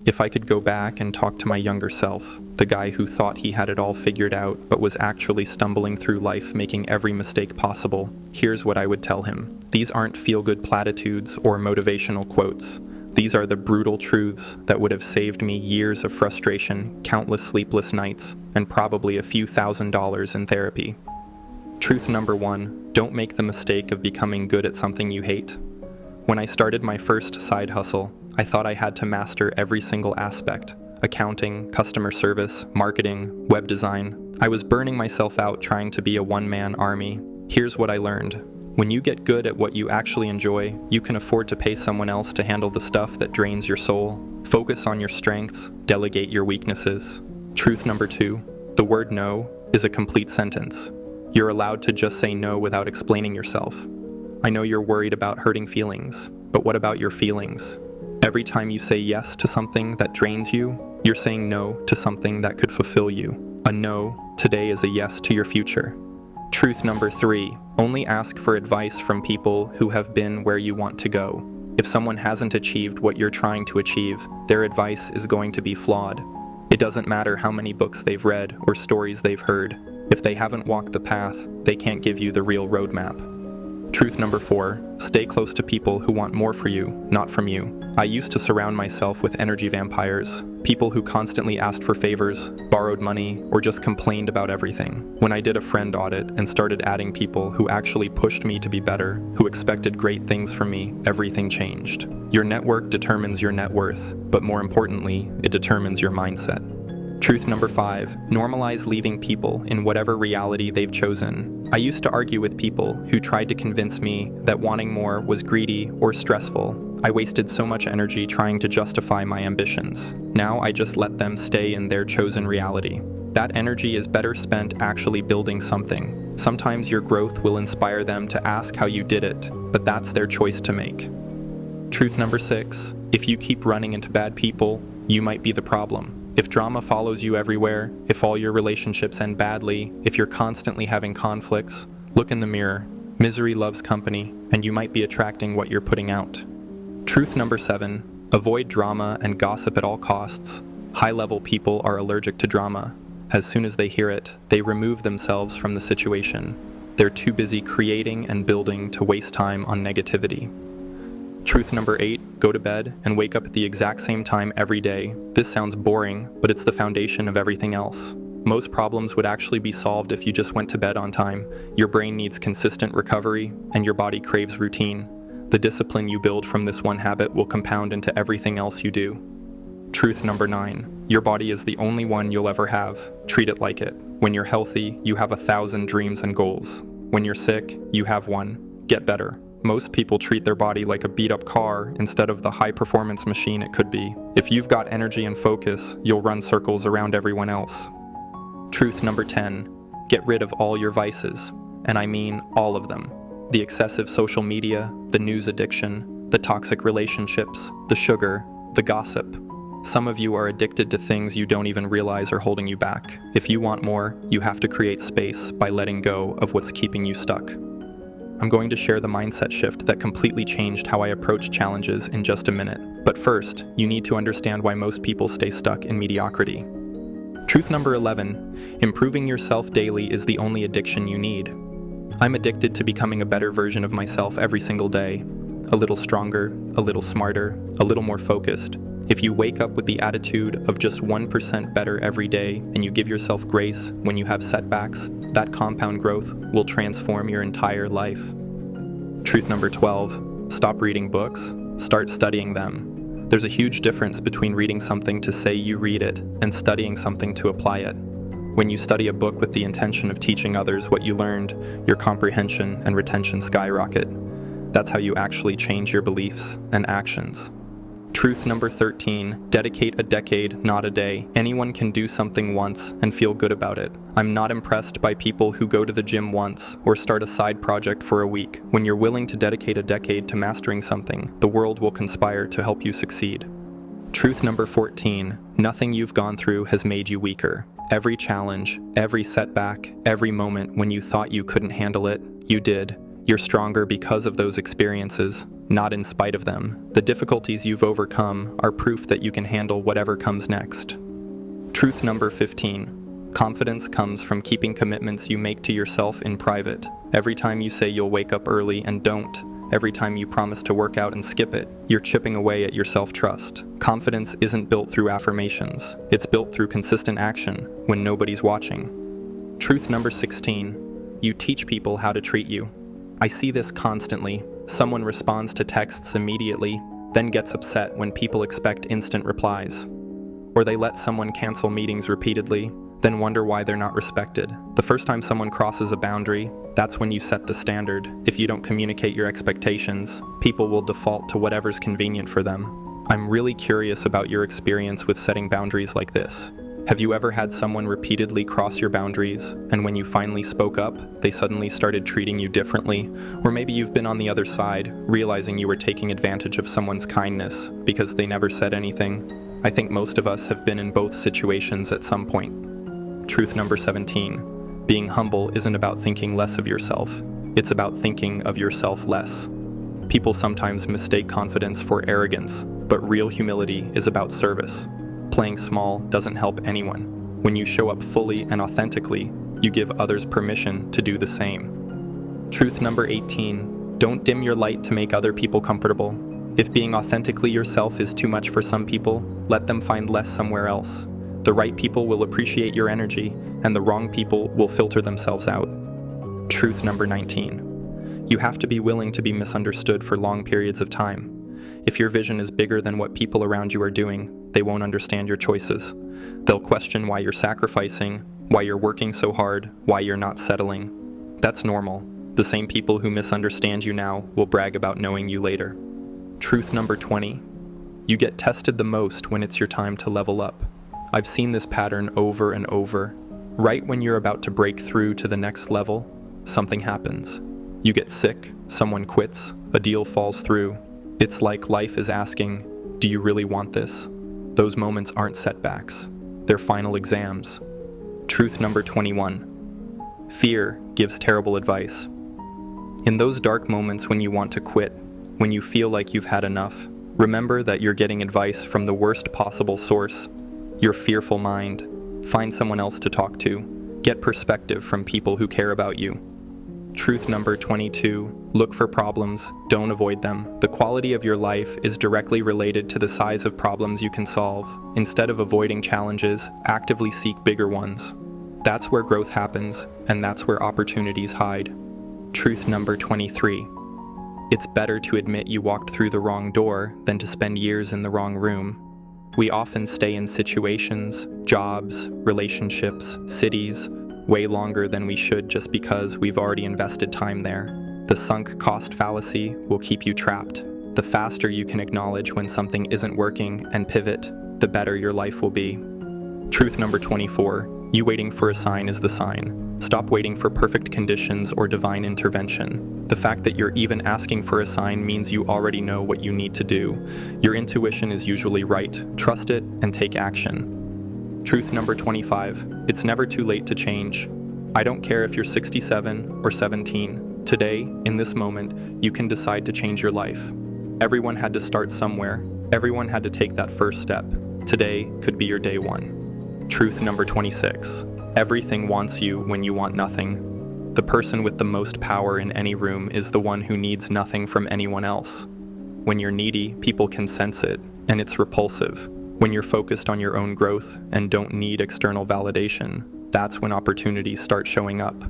If I could go back and talk to my younger self, the guy who thought he had it all figured out but was actually stumbling through life making every mistake possible, here's what I would tell him. These aren't feel-good platitudes or motivational quotes. These are the brutal truths that would have saved me years of frustration, countless sleepless nights, and probably a few $1,000s in therapy. Truth number 1, don't make the mistake of becoming good at something you hate. When I started my first side hustle, I thought I had to master every single aspect: accounting, customer service, marketing, web design. I was burning myself out trying to be a one-man army. Here's what I learned. When you get good at what you actually enjoy, you can afford to pay someone else to handle the stuff that drains your soul. Focus on your strengths, delegate your weaknesses. Truth number 2, the word no is a complete sentence. You're allowed to just say no without explaining yourself. I know you're worried about hurting feelings, but what about your feelings? Every time you say yes to something that drains you, you're saying no to something that could fulfill you. A no today is a yes to your future. Truth number 3, only ask for advice from people who have been where you want to go. If someone hasn't achieved what you're trying to achieve, their advice is going to be flawed. It doesn't matter how many books they've read or stories they've heard. If they haven't walked the path, they can't give you the real roadmap. Truth number 4, stay close to people who want more for you, not from you. I used to surround myself with energy vampires, people who constantly asked for favors, borrowed money, or just complained about everything. When I did a friend audit and started adding people who actually pushed me to be better, who expected great things from me, everything changed. Your network determines your net worth, but more importantly, it determines your mindset. Truth number 5, normalize leaving people in whatever reality they've chosen. I used to argue with people who tried to convince me that wanting more was greedy or stressful. I wasted so much energy trying to justify my ambitions. Now I just let them stay in their chosen reality. That energy is better spent actually building something. Sometimes your growth will inspire them to ask how you did it, but that's their choice to make. Truth number 6, if you keep running into bad people, you might be the problem. If drama follows you everywhere, if all your relationships end badly, if you're constantly having conflicts, look in the mirror. Misery loves company, and you might be attracting what you're putting out. Truth number 7, avoid drama and gossip at all costs. High-level people are allergic to drama. As soon as they hear it, they remove themselves from the situation. They're too busy creating and building to waste time on negativity. Truth number 8, go to bed and wake up at the exact same time every day. This sounds boring, but it's the foundation of everything else. Most problems would actually be solved if you just went to bed on time. Your brain needs consistent recovery, and your body craves routine. The discipline you build from this one habit will compound into everything else you do. Truth number 9, your body is the only one you'll ever have. Treat it like it. When you're healthy, you have 1,000 dreams and goals. When you're sick, you have one. Get better. Most people treat their body like a beat-up car instead of the high-performance machine it could be. If you've got energy and focus, you'll run circles around everyone else. Truth number 10, get rid of all your vices. And I mean all of them. The excessive social media, the news addiction, the toxic relationships, the sugar, the gossip. Some of you are addicted to things you don't even realize are holding you back. If you want more, you have to create space by letting go of what's keeping you stuck. I'm going to share the mindset shift that completely changed how I approach challenges in just a minute. But first, you need to understand why most people stay stuck in mediocrity. Truth number 11, improving yourself daily is the only addiction you need. I'm addicted to becoming a better version of myself every single day. A little stronger, a little smarter, a little more focused. If you wake up with the attitude of just 1% better every day and you give yourself grace when you have setbacks, that compound growth will transform your entire life. Truth number 12, stop reading books, start studying them. There's a huge difference between reading something to say you read it and studying something to apply it. When you study a book with the intention of teaching others what you learned, your comprehension and retention skyrocket. That's how you actually change your beliefs and actions. Truth number 13, dedicate a decade, not a day. Anyone can do something once and feel good about it. I'm not impressed by people who go to the gym once or start a side project for a week. When you're willing to dedicate a decade to mastering something, the world will conspire to help you succeed. Truth number 14, nothing you've gone through has made you weaker. Every challenge, every setback, every moment when you thought you couldn't handle it, you did. You're stronger because of those experiences. not in spite of them. The difficulties you've overcome are proof that you can handle whatever comes next. Truth number 15. Confidence comes from keeping commitments you make to yourself in private. Every time you say you'll wake up early and don't, every time you promise to work out and skip it, you're chipping away at your self-trust. Confidence isn't built through affirmations. It's built through consistent action when nobody's watching. Truth number 16. You teach people how to treat you. I see this constantly. Someone responds to texts immediately, then gets upset when people expect instant replies. Or they let someone cancel meetings repeatedly, then wonder why they're not respected. The first time someone crosses a boundary, that's when you set the standard. If you don't communicate your expectations, people will default to whatever's convenient for them. I'm really curious about your experience with setting boundaries like this. Have you ever had someone repeatedly cross your boundaries, and when you finally spoke up, they suddenly started treating you differently? Or maybe you've been on the other side, realizing you were taking advantage of someone's kindness because they never said anything. I think most of us have been in both situations at some point. Truth number 17. Being humble isn't about thinking less of yourself. It's about thinking of yourself less. People sometimes mistake confidence for arrogance, but real humility is about service. Playing small doesn't help anyone. When you show up fully and authentically, you give others permission to do the same. Truth number 18. Don't dim your light to make other people comfortable. If being authentically yourself is too much for some people, let them find less somewhere else. The right people will appreciate your energy, and the wrong people will filter themselves out. Truth number 19. You have to be willing to be misunderstood for long periods of time. If your vision is bigger than what people around you are doing, they won't understand your choices. They'll question why you're sacrificing, why you're working so hard, why you're not settling. That's normal. The same people who misunderstand you now will brag about knowing you later. Truth number 20. You get tested the most when it's your time to level up. I've seen this pattern over and over. Right when you're about to break through to the next level, something happens. You get sick, someone quits, a deal falls through. It's like life is asking, do you really want this? Those moments aren't setbacks. They're final exams. Truth number 21. Fear gives terrible advice. In those dark moments when you want to quit, when you feel like you've had enough, remember that you're getting advice from the worst possible source, your fearful mind. Find someone else to talk to. Get perspective from people who care about you. Truth number 22. Look for problems, don't avoid them. The quality of your life is directly related to the size of problems you can solve. Instead of avoiding challenges, actively seek bigger ones. That's where growth happens, and that's where opportunities hide. Truth number 23. It's better to admit you walked through the wrong door than to spend years in the wrong room. We often stay in situations, jobs, relationships, cities, way longer than we should just because we've already invested time there. The sunk cost fallacy will keep you trapped. The faster you can acknowledge when something isn't working and pivot, the better your life will be. Truth number 24. You waiting for a sign is the sign. Stop waiting for perfect conditions or divine intervention. The fact that you're even asking for a sign means you already know what you need to do. Your intuition is usually right. Trust it and take action. Truth number 25. It's never too late to change. I don't care if you're 67 or 17. Today, in this moment, you can decide to change your life. Everyone had to start somewhere. Everyone had to take that first step. Today could be your day one. Truth number 26. Everything wants you when you want nothing. The person with the most power in any room is the one who needs nothing from anyone else. When you're needy, people can sense it, and it's repulsive. When you're focused on your own growth and don't need external validation, that's when opportunities start showing up.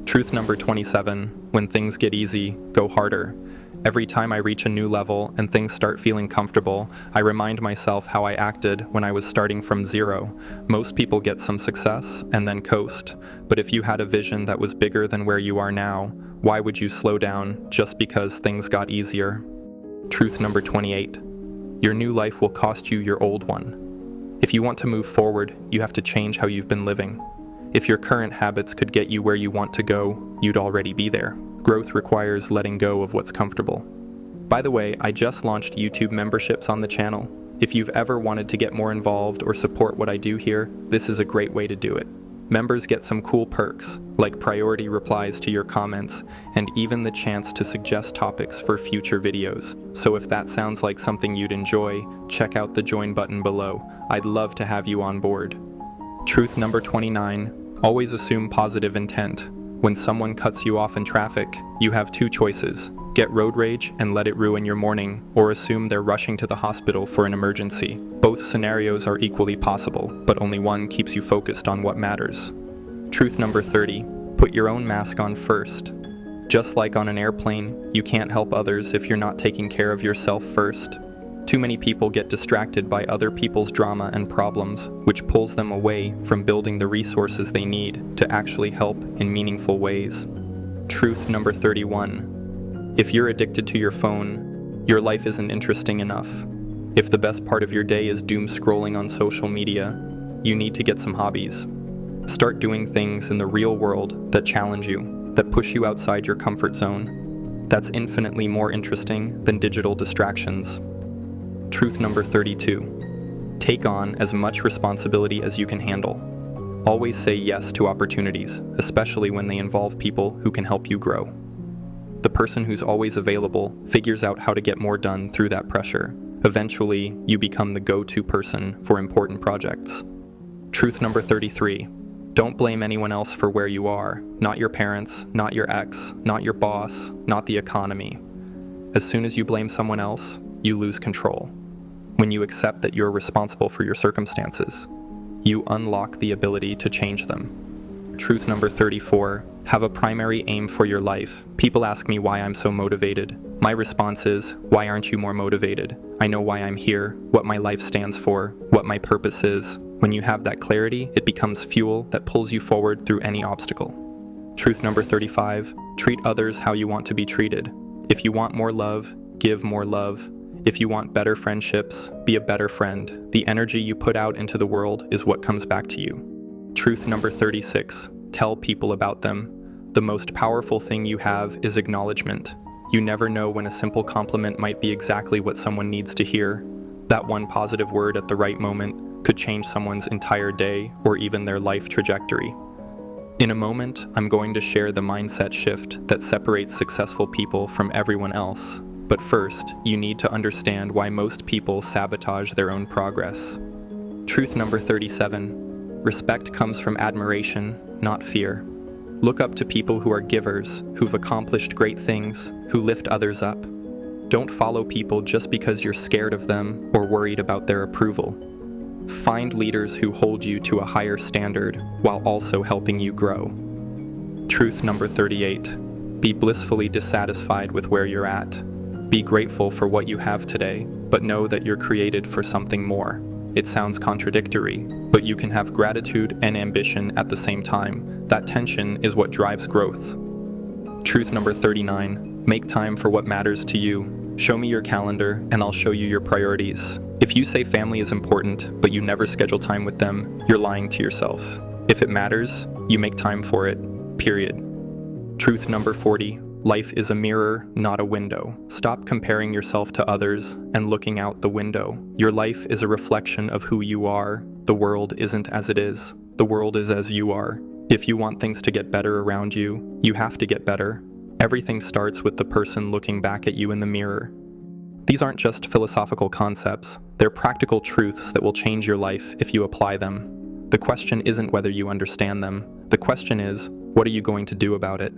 Truth number 27. When things get easy, go harder. Every time I reach a new level and things start feeling comfortable, I remind myself how I acted when I was starting from zero. Most people get some success and then coast, but if you had a vision that was bigger than where you are now, why would you slow down just because things got easier? Truth number 28. Your new life will cost you your old one. If you want to move forward, you have to change how you've been living. If your current habits could get you where you want to go, you'd already be there. Growth requires letting go of what's comfortable. By the way, I just launched YouTube memberships on the channel. If you've ever wanted to get more involved or support what I do here, this is a great way to do it. Members get some cool perks, like priority replies to your comments, and even the chance to suggest topics for future videos. So if that sounds like something you'd enjoy, check out the join button below. I'd love to have you on board. Truth number 29, always assume positive intent. When someone cuts you off in traffic, you have two choices. Get road rage and let it ruin your morning, or assume they're rushing to the hospital for an emergency. Both scenarios are equally possible, but only one keeps you focused on what matters. Truth number 30, put your own mask on first. Just like on an airplane, you can't help others if you're not taking care of yourself first. Too many people get distracted by other people's drama and problems, which pulls them away from building the resources they need to actually help in meaningful ways. Truth number 31. If you're addicted to your phone, your life isn't interesting enough. If the best part of your day is doom scrolling on social media, you need to get some hobbies. Start doing things in the real world that challenge you, that push you outside your comfort zone. That's infinitely more interesting than digital distractions. Truth number 32. Take on as much responsibility as you can handle. Always say yes to opportunities, especially when they involve people who can help you grow. The person who's always available figures out how to get more done through that pressure. Eventually, you become the go-to person for important projects. Truth number 33. Don't blame anyone else for where you are. Not your parents, not your ex, not your boss, not the economy. As soon as you blame someone else, you lose control. When you accept that you're responsible for your circumstances, you unlock the ability to change them. Truth number 34, have a primary aim for your life. People ask me why I'm so motivated. My response is, why aren't you more motivated? I know why I'm here, what my life stands for, what my purpose is. When you have that clarity, it becomes fuel that pulls you forward through any obstacle. Truth number 35, treat others how you want to be treated. If you want more love, give more love. If you want better friendships, be a better friend. The energy you put out into the world is what comes back to you. Truth number 36, tell people about them. The most powerful thing you have is acknowledgement. You never know when a simple compliment might be exactly what someone needs to hear. That one positive word at the right moment could change someone's entire day or even their life trajectory. In a moment, I'm going to share the mindset shift that separates successful people from everyone else. But first, you need to understand why most people sabotage their own progress. Truth number 37. Respect comes from admiration, not fear. Look up to people who are givers, who've accomplished great things, who lift others up. Don't follow people just because you're scared of them or worried about their approval. Find leaders who hold you to a higher standard while also helping you grow. Truth number 38. Be blissfully dissatisfied with where you're at. Be grateful for what you have today, but know that you're created for something more. It sounds contradictory, but you can have gratitude and ambition at the same time. That tension is what drives growth. Truth number 39. Make time for what matters to you. Show me your calendar, and I'll show you your priorities. If you say family is important, but you never schedule time with them, you're lying to yourself. If it matters, you make time for it, period. Truth number 40. Life is a mirror, not a window. Stop comparing yourself to others and looking out the window. Your life is a reflection of who you are. The world isn't as it is. The world is as you are. If you want things to get better around you, you have to get better. Everything starts with the person looking back at you in the mirror. These aren't just philosophical concepts. They're practical truths that will change your life if you apply them. The question isn't whether you understand them. The question is, what are you going to do about it?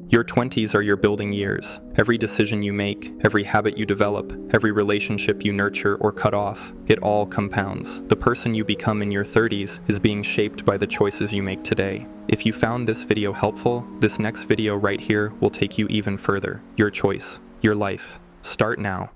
Your 20s are your building years. Every decision you make, every habit you develop, every relationship you nurture or cut off, it all compounds. The person you become in your 30s is being shaped by the choices you make today. If you found this video helpful, this next video right here will take you even further. Your choice, your life. Start now.